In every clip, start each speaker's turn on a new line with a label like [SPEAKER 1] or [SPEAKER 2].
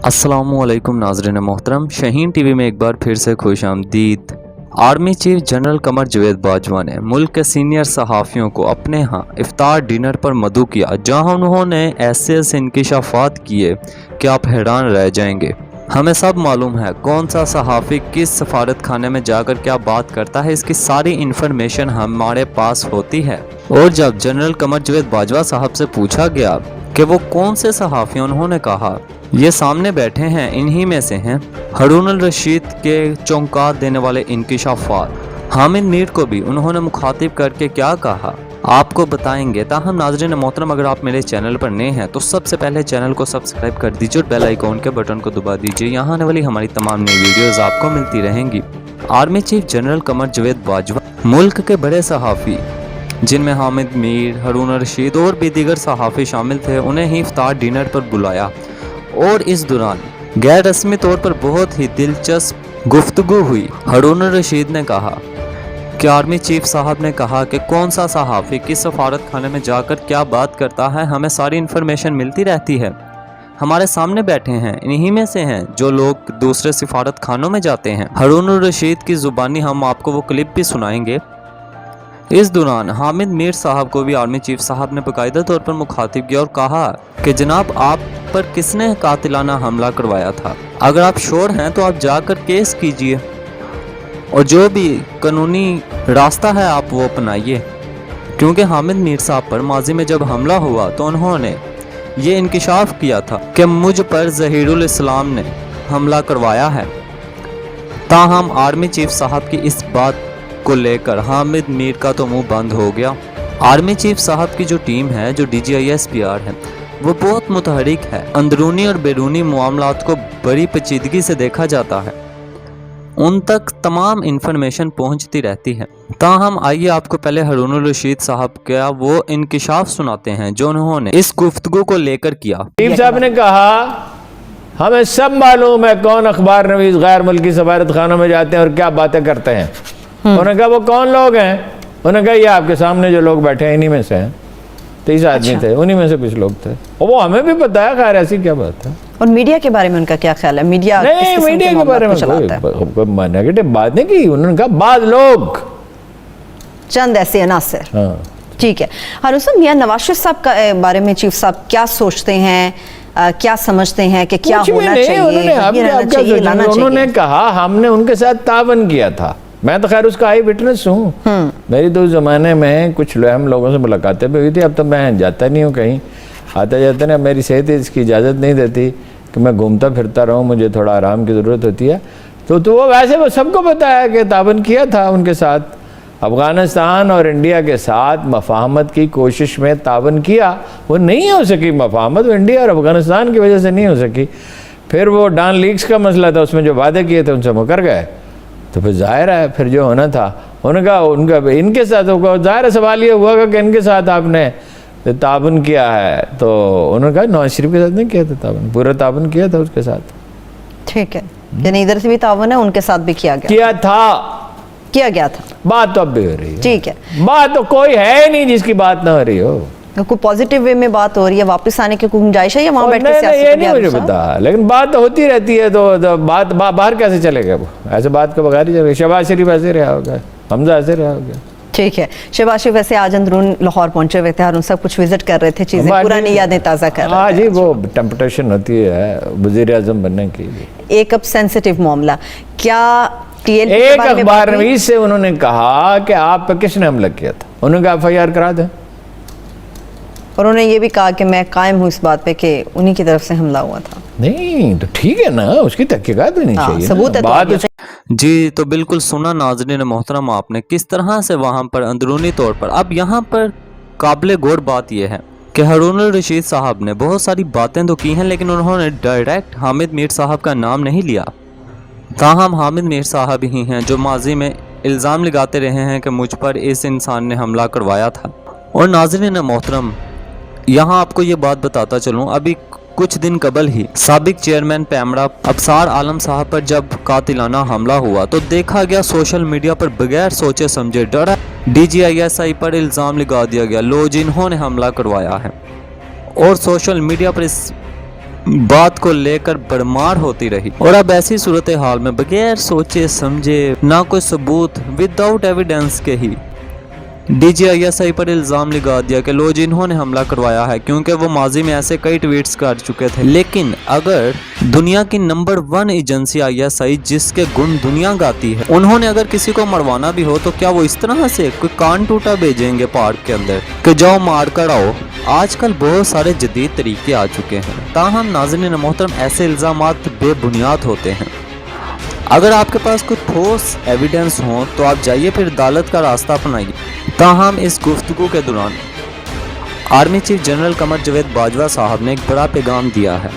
[SPEAKER 1] अस्सलामुअलैकुम नाज़रीन मोहतरम, शाहीन टीवी में एक बार फिर से खुश आमदीद। Army chief general Qamar Javed Bajwa ने मुल्क के सीनियर सहाफ़ियों को अपने यहाँ इफ्तार डिनर पर मदऊ किया, जहाँ उन्होंने ऐसे इंकशाफात किए कि आप हैरान रह जाएंगे। हमें सब मालूम है कौन सा सहाफ़ी किस सफारत खाने में जाकर क्या बात करता है, इसकी सारी इन्फॉर्मेशन हमारे पास होती है। और जब जनरल कमर जावेद बाजवा साहब से पूछा गया कि वो कौन से सहाफ़ी, उन्होंने कहा ये सामने बैठे हैं, इन्हीं में से हैं हारून अल रशीद के चौंका देने वाले इंकशाफात। हामिद मीर को भी उन्होंने मुखातिब करके क्या कहा आपको बताएंगे। ताहम नाज़रीन मोहतरम, अगर आप मेरे चैनल पर नए हैं तो सबसे पहले चैनल को सब्सक्राइब कर दीजिए और बेल आइकॉन के बटन को दबा दीजिए। यहाँ आने वाली हमारी तमाम नई वीडियोज़ आपको मिलती रहेंगी। Army chief general Qamar Javed Bajwa मुल्क के बड़े सहाफ़ी, जिनमें हामिद मीर, हारून अल रशीद और भी दीगर सहाफ़ी शामिल थे, उन्हें ही इफ्तार डिनर पर बुलाया और इस दौरान गैर रस्मी तौर पर बहुत ही दिलचस्प गुफ्तगू हुई। हारून अल रशीद ने कहा कि आर्मी चीफ साहब ने कहा कि कौन सा सहाफ़ी किस सफारत खाने में जाकर क्या बात करता है, हमें सारी इन्फॉर्मेशन मिलती रहती है। हमारे सामने बैठे हैं, इन्हीं में से हैं जो लोग दूसरे सफारत खानों में जाते हैं। हारून अल रशीद की ज़ुबानी हम आपको वो क्लिप भी सुनाएंगे। इस दौरान हामिद मीर साहब को भी आर्मी चीफ साहब ने बाकायदा तौर पर मुखातिब किया और कहा कि जनाब, आप पर किसने कातिलाना हमला करवाया था? अगर आप श्योर हैं तो आप जाकर केस कीजिए और जो भी कानूनी रास्ता है आप वो अपनाइए, क्योंकि हामिद मीर साहब पर माजी में जब हमला हुआ तो उन्होंने ये इंकशाफ किया था कि मुझ पर ज़हीरुल इस्लाम ने हमला करवाया है। ताहम आर्मी चीफ साहब की इस बात को लेकर हामिद मीर का तो मुंह बंद हो गया। आर्मी चीफ साहब की जो टीम है, जो DGISPR है, वो बहुत मुतहरिक है। अंदरूनी और बैरूनी मामलात को बड़ी पेचीदगी से देखा जाता है, उन तक तमाम इंफॉर्मेशन पहुंचती रहती है। ताहम आइए आपको पहले हारून अल रशीद साहब का वो इंकशाफ सुनाते हैं जो उन्होंने इस गुफ्तगू को लेकर किया।
[SPEAKER 2] चीफ साहब ने कहा हमें सब मालूम है कौन अखबार नवीस गैर मुल्की सफारत खानों में जाते हैं और क्या बातें करते हैं। उन्होंने कहा वो कौन लोग हैं? उन्होंने कहा ये आपके सामने जो लोग बैठे हैं इन्हीं में से हैं। 30 आदमी थे, उन्हीं में से कुछ लोग थे और वो हमें भी पता है। खैर ऐसी क्या बात है।
[SPEAKER 3] और मीडिया के बारे में उनका क्या ख्याल है? मीडिया
[SPEAKER 2] नहीं, मीडिया के बारे में कोई नेगेटिव बात नहीं की। उन्होंने कहा बाद लोग
[SPEAKER 3] चंद ऐसे अनासर।
[SPEAKER 2] हाँ
[SPEAKER 3] ठीक है। हारून साहब, मियां नवाज शरीफ साहब के बारे में चीफ साहब क्या सोचते हैं, क्या समझते हैं कि क्या होना चाहिए?
[SPEAKER 2] उन्होंने कहा हमने उनके साथ तावन किया था। मैं तो खैर उसका आई विटनेस हूँ। मेरी तो उस ज़माने में कुछ हम लोगों से मुलाकातें भी हुई थी। अब तो मैं जाता नहीं हूँ कहीं, आता जाता नहीं। मेरी सेहत इसकी इजाज़त नहीं देती कि मैं घूमता फिरता रहूँ, मुझे थोड़ा आराम की ज़रूरत होती है। तो वो वैसे वो सबको पता है कि तावन किया था उनके साथ। अफ़गानिस्तान और इंडिया के साथ मफाहमत की कोशिश में तावन किया, वो नहीं हो सकी मफाहमत। वो इंडिया और अफ़गानिस्तान की वजह से नहीं हो सकी। फिर वो डॉन लीक्स का मसला था, उसमें जो वादे किए थे उनसे मुकर गए। तो फिर ज़ाहिर है फिर जो होना था उनका इनके साथ होगा। ज़ाहिर सवाल ये हुआ कि इनके साथ आपने ताबन किया है। तो उन्होंने कहा नवाज शरीफ के साथ नहीं किया था ताबन, पूरा ताबन किया था उसके साथ।
[SPEAKER 3] ठीक है, यानी इधर से भी ताबन है, उनके साथ भी किया गया था।
[SPEAKER 2] बात तो अब भी हो रही है।
[SPEAKER 3] ठीक है,
[SPEAKER 2] बात तो कोई है नहीं जिसकी बात ना हो रही हो।
[SPEAKER 3] कोई पॉजिटिव वे में बात हो रही है, वापस आने की गुंजाइश है या वहाँ बैठ के सियासत?
[SPEAKER 2] ये नहीं मुझे पता, लेकिन बात तो होती रहती है। तो बात बाहर कैसे चलेगा? वो ऐसे बात के बगैर ही चलेगा। शहबाज शरीफ ऐसे रहा होगा, हमजा ऐसे रहा होगा।
[SPEAKER 3] ठीक है। शहबाज शरीफ वैसे आज अंदरून लाहौर पहुंचे हुए थे, हारून साहब कुछ विजिट कर रहे थे, चीजें पुरानी यादें ताज़ा कर रहे थे।
[SPEAKER 2] हाँ जी, वो टेम्पटेशन होती है वज़ीर आज़म बनने की। एक
[SPEAKER 3] अब सेंसिटिव मामला, क्या
[SPEAKER 2] एक अखबार नवीस से उन्होंने कहा कि आप पर किसने हमला किया था? उन्होंने कहा FIR करा दें।
[SPEAKER 3] और उन्होंने ये भी कहा कि मैं कायम हूँ इस बात पे कि उन्हीं की तरफ से हमला हुआ था।
[SPEAKER 2] नहीं तो ठीक है ना, उसकी तहकीकात होनी चाहिए,
[SPEAKER 3] सबूत है
[SPEAKER 1] तो जी। तो बिल्कुल सुना नाज़रीन मोहतरम आपने किस तरह से वहाँ पर अंदरूनी तौर पर। अब यहाँ पर काबिल गौर बात यह है कि हारून अल रशीद साहब ने बहुत सारी बातें तो की हैं, लेकिन उन्होंने डायरेक्ट हामिद मीर साहब का नाम नहीं लिया। ताहम हामिद मीर साहब ही हैं जो माजी में इल्ज़ाम लगाते रहे हैं कि मुझ पर इस इंसान ने हमला करवाया था। और नाज़रीन मोहतरम, यहाँ आपको ये बात बताता चलूँ, अभी कुछ दिन कबल ही साबिक चेयरमैन पैमरा अबसार आलम साहब पर जब कातिलाना हमला हुआ तो देखा गया सोशल मीडिया पर बगैर सोचे समझे डरा DGISI पर इल्ज़ाम लगा दिया गया, लो जिन्होंने हमला करवाया है। और सोशल मीडिया पर इस बात को लेकर भरमार होती रही। और अब ऐसी सूरत हाल में बगैर सोचे समझे, ना कोई सबूत, विदाउट एविडेंस के ही DGISI पर इल्ज़ाम लगा दिया कि लो जिन्होंने हमला करवाया है, क्योंकि वो माजी में ऐसे कई ट्वीट्स कर चुके थे। लेकिन अगर दुनिया की नंबर 1 एजेंसी ISI, जिसके गुण दुनिया गाती है, उन्होंने अगर किसी को मरवाना भी हो तो क्या वो इस तरह से कोई कान टूटा भेजेंगे पार्क के अंदर कि जाओ मार कर आओ? आजकल बहुत सारे जदीद तरीके आ चुके हैं, ताहम नाज़रीन मोहतरम ऐसे इल्ज़ामात बेबुनियाद होते हैं। अगर आपके पास कोई ठोस एविडेंस हो तो आप जाइए फिर अदालत का रास्ता अपनाइए। ताहम इस गुफ्तगू के दौरान army chief general Qamar Javed Bajwa साहब ने एक बड़ा पैगाम दिया है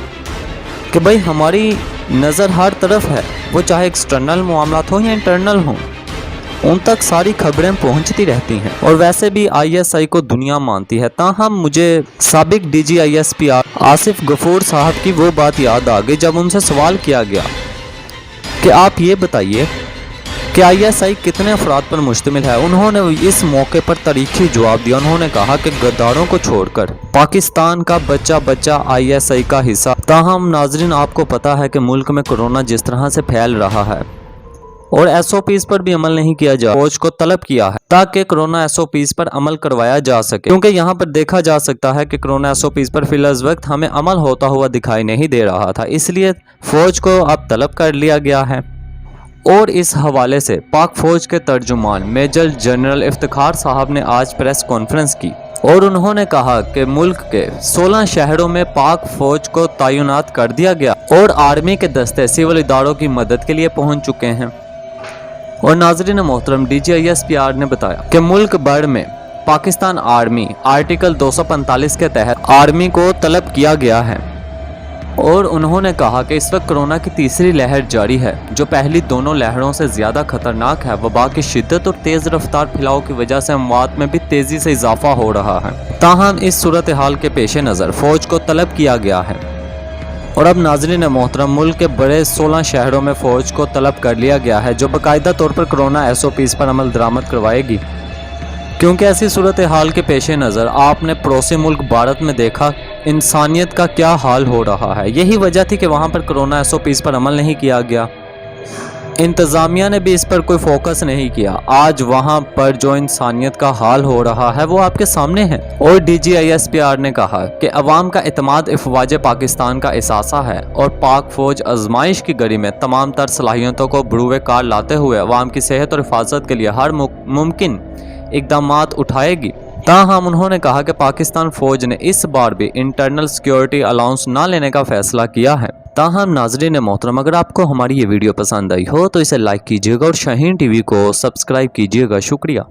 [SPEAKER 1] कि भाई हमारी नज़र हर तरफ है, वो चाहे एक्सटर्नल मामलात हो या इंटरनल हो, उन तक सारी खबरें पहुंचती रहती हैं। और वैसे भी ISI को दुनिया मानती है। ताहम मुझे साबिक DGISP आसिफ गफूर साहब की वो बात याद आ गई जब उनसे सवाल किया गया कि आप ये बताइए कि ISI कितने अफराद पर मुश्तमिल है। उन्होंने इस मौके पर तारीखी जवाब दिया। उन्होंने कहा कि गद्दारों को छोड़कर पाकिस्तान का बच्चा बच्चा ISI का हिस्सा। ताहम नाजरीन आपको पता है कि मुल्क में कोरोना जिस तरह से फैल रहा है और SOPs पर भी अमल नहीं किया जा, फौज को तलब किया है ताकि कोरोना SOPs पर अमल करवाया जा सके, क्योंकि यहाँ पर देखा जा सकता है कि कोरोना SOPs पर फिलहाल वक्त हमें अमल होता हुआ दिखाई नहीं दे रहा था। इसलिए फौज को अब तलब कर लिया गया है। और इस हवाले से पाक फौज के तर्जुमान मेजर जनरल इफ्तिखार साहब ने आज प्रेस कॉन्फ्रेंस की और उन्होंने कहा कि मुल्क के 16 शहरों में पाक फौज को तैनात कर दिया गया और आर्मी के दस्ते सिविल इदारों की मदद के लिए पहुंच चुके हैं। और नाज़रीन मोहतरम DGISP ने बताया कि मुल्क भर में पाकिस्तान आर्मी आर्टिकल 245 के तहत आर्मी को तलब किया गया है। और उन्होंने कहा कि इस वक्त कोरोना की तीसरी लहर जारी है, जो पहली दोनों लहरों से ज़्यादा खतरनाक है। वबा की शिद्दत और तेज़ रफ्तार फैलाव की वजह से अमवात में भी तेज़ी से इजाफा हो रहा है। ताहम इस सूरत हाल के पेश नज़र फ़ौज को तलब किया गया है। और अब नाज़रीन मोहतरम मुल्क के बड़े 16 शहरों में फ़ौज को तलब कर लिया गया है, जो बाकायदा तौर पर कोरोना SOPs पर अमल दरामद करवाएगी। क्योंकि ऐसी सूरत हाल के पेश नज़र आपने पड़ोसी मुल्क भारत में देखा इंसानियत का क्या हाल हो रहा है। यही वजह थी कि वहाँ पर कोरोना SOPs पर अमल नहीं किया गया, इंतज़ामिया ने भी इस पर कोई फोकस नहीं किया। आज वहाँ पर जो इंसानियत का हाल हो रहा है वो आपके सामने है। और DGISP ने कहा कि अवाम का इत्मीनान अफवाज पाकिस्तान का एहसासा है और पाक फौज आजमाइश की घड़ी में तमाम तर सलाहियतों को बरूए कार लाते हुए अवाम की सेहत और हिफाजत के लिए हर मुमकिन इक़दामात उठाएगी। ताहम उन्होंने कहा कि पाकिस्तान फौज ने इस बार भी इंटरनल सिक्योरिटी अलाउंस ना लेने का फैसला किया है। ताहम नाज़रीन मोहतरम अगर आपको हमारी ये वीडियो पसंद आई हो तो इसे लाइक कीजिएगा और शाहीन TV को सब्सक्राइब कीजिएगा। शुक्रिया।